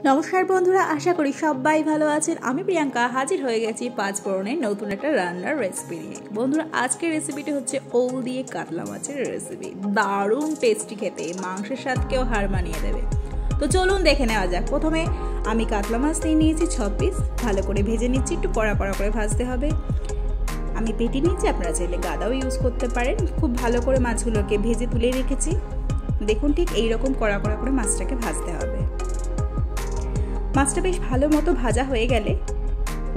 নমস্কার বন্ধুরা, আশা করি সবাই ভালো আছেন। আমি প্রিয়াঙ্কা হাজির হয়ে গেছি 5 ফোড়নের নতুন একটা রান্নার রেসিপি নিয়ে। বন্ধুরা, আজকের রেসিপিটি হচ্ছে ওল দিয়ে কাতলা মাছের রেসিপি। দারুণ টেস্টি খেতে, মাংসের স্বাদকেও হার মানিয়ে দেবে। তো চলুন দেখে নেওয়া যাক। প্রথমে আমি কাতলা মাছ নিয়েছি 6 পিস। ভালো করে ভেজে নিচ্ছি, একটু কড়া কড়া করে ভাজতে হবে। আমি পেটি নিয়েছি, আপনারা চাইলে গাদাও ইউজ করতে পারেন। খুব ভালো করে মাছগুলোকে ভেজে তুলে রেখেছি। দেখুন, ঠিক এইরকম কড়া কড়া করে মাছটাকে ভাজতে হবে। মাছটা বেশ ভালো মতো ভাজা হয়ে গেলে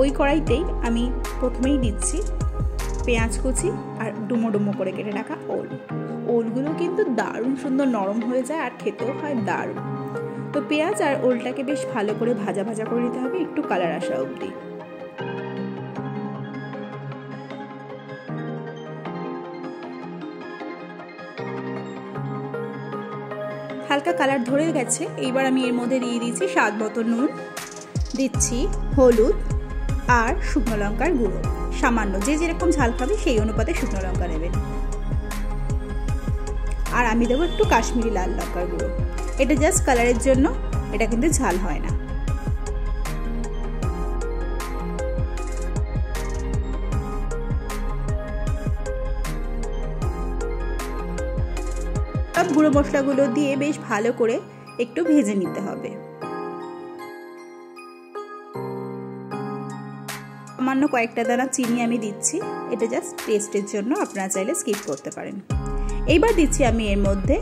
ওই কড়াইতেই আমি প্রথমেই দিচ্ছি পেঁয়াজ কুচি আর ডুমো ডুমো করে কেটে রাখা ওলগুলো কিন্তু দারুণ সুন্দর নরম হয়ে যায় আর খেতেও হয় দারুণ। তো পেঁয়াজ আর ওলটাকে বেশ ভালো করে ভাজা ভাজা করে নিতে হবে, একটু কালার আসা অবধি। হালকা কালার ধরে গেছে। এইবার আমি এর মধ্যে দিয়ে দিচ্ছি স্বাদ মতো নুন, দিচ্ছি হলুদ আর শুকনো লঙ্কার গুঁড়ো সামান্য, যে যেরকম ঝাল খাবে সেই অনুপাতে শুকনো লঙ্কা নেবেন। আর আমি দেবো একটু কাশ্মীরি লাল লঙ্কার গুঁড়ো, এটা জাস্ট কালারের জন্য, এটা কিন্তু ঝাল হয় না। সব গুঁড়ো মশলাগুলো দিয়ে বেশ ভালো করে একটু ভেজে নিতে হবে। সামান্য কয়েকটা দানা চিনি আমি দিচ্ছি, এটা জাস্ট টেস্টের জন্য, আপনারা চাইলে স্কিপ করতে পারেন। এইবার দিচ্ছি আমি এর মধ্যে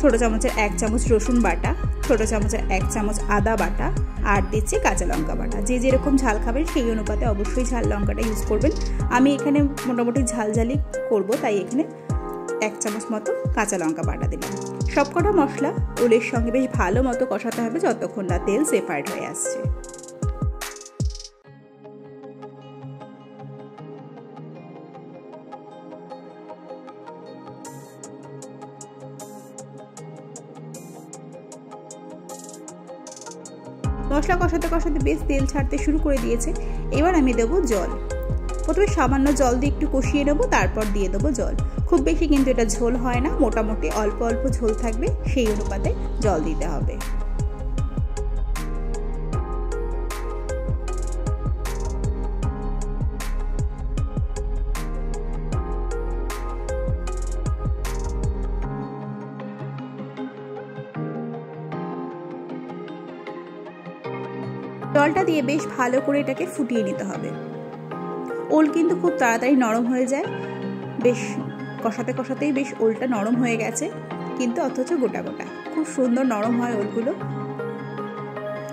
ছোট চামচের 1 চামচ রসুন বাটা, ছোট চামচের 1 চামচ আদা বাটা, আর দিচ্ছি কাঁচা লঙ্কা বাটা। যে যেরকম ঝাল খাবেন সেই অনুপাতে অবশ্যই ঝাল লঙ্কাটা ইউজ করবেন। আমি এখানে মোটামুটি ঝালঝালি করব, তাই এখানে 1 চামচ মতো কাঁচা লঙ্কা বাটা দিলাম। সবকটা মশলা ওলের সঙ্গে বেশ ভালো মতো কষাতে হবে যতক্ষণ না তেল সেপারেট হয়ে আসছে। মশলা কষাতে কষাতে বেশ তেল ছাড়তে শুরু করে দিয়েছে। এবার আমি দেবো জল। প্রথমে সামান্য জল দিয়ে একটু কষিয়ে নেবো, তারপর দিয়ে দেবো জল। খুব বেশি কিন্তু এটা ঝোল হয় না, মোটামুটি অল্প অল্প ঝোল থাকবে, সেই অনুপাতে জল দিতে হবে। জলটা দিয়ে বেশ ভালো করে এটাকে ফুটিয়ে নিতে হবে। ওল কিন্তু খুব তাড়াতাড়ি নরম হয়ে যায়, বেশ কষাতে কষাতেই বেশ ওলটা নরম হয়ে গেছে, কিন্তু অথচ গোটা গোটা খুব সুন্দর নরম হয় ওলগুলো।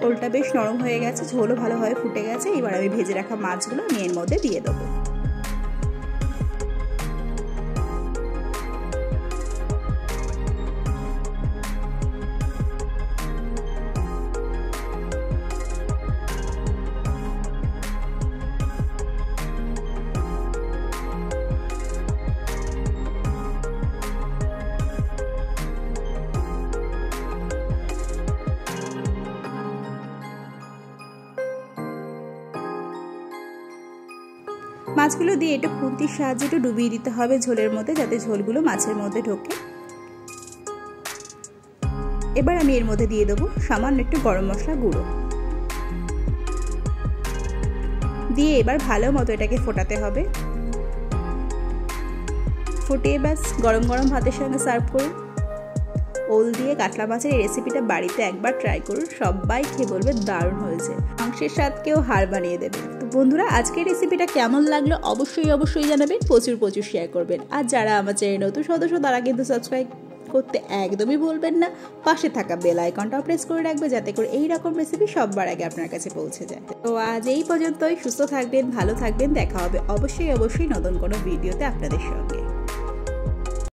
ওলটা বেশ নরম হয়ে গেছে, ঝোলও ভালোভাবে ফুটে গেছে। এবার আমি ভেজে রাখা মাছগুলো আমি এর মধ্যে দিয়ে দেবো। মাছগুলো দিয়ে একটু খুন্তির সাহায্যে একটু ডুবিয়ে দিতে হবে ঝোলের মধ্যে, যাতে ঝোলগুলো মাছের মধ্যে ঢোকে। এবার আমি এর মধ্যে দিয়ে দেবো সামান্য একটু গরম মশলা গুঁড়ো দিয়ে এবার ভালো মতো এটাকে ফোটাতে হবে। ফুটিয়ে ব্যাস গরম গরম ভাতের সঙ্গে সার্ভ করুন। ওল দিয়ে কাতলা মাছের এই রেসিপিটা বাড়িতে একবার ট্রাই করুন, সবাই খেয়ে বলবে দারুণ হয়েছে, মাংসের স্বাদকেও হার বানিয়ে দেবে। তো বন্ধুরা, আজকের রেসিপিটা কেমন লাগলো অবশ্যই জানাবেন, প্রচুর শেয়ার করবেন। আর যারা আমার চ্যানেল নতুন সদস্য তারা কিন্তু সাবস্ক্রাইব করতে একদমই ভুলবেন না। পাশে থাকা বেল আইকনটাও প্রেস করে রাখবে, যাতে করে এইরকম রেসিপি সবার আগে আপনার কাছে পৌঁছে যায়। তো আজ এই পর্যন্তই। সুস্থ থাকবেন, ভালো থাকবেন, দেখা হবে অবশ্যই নতুন কোনো ভিডিওতে আপনাদের সঙ্গে।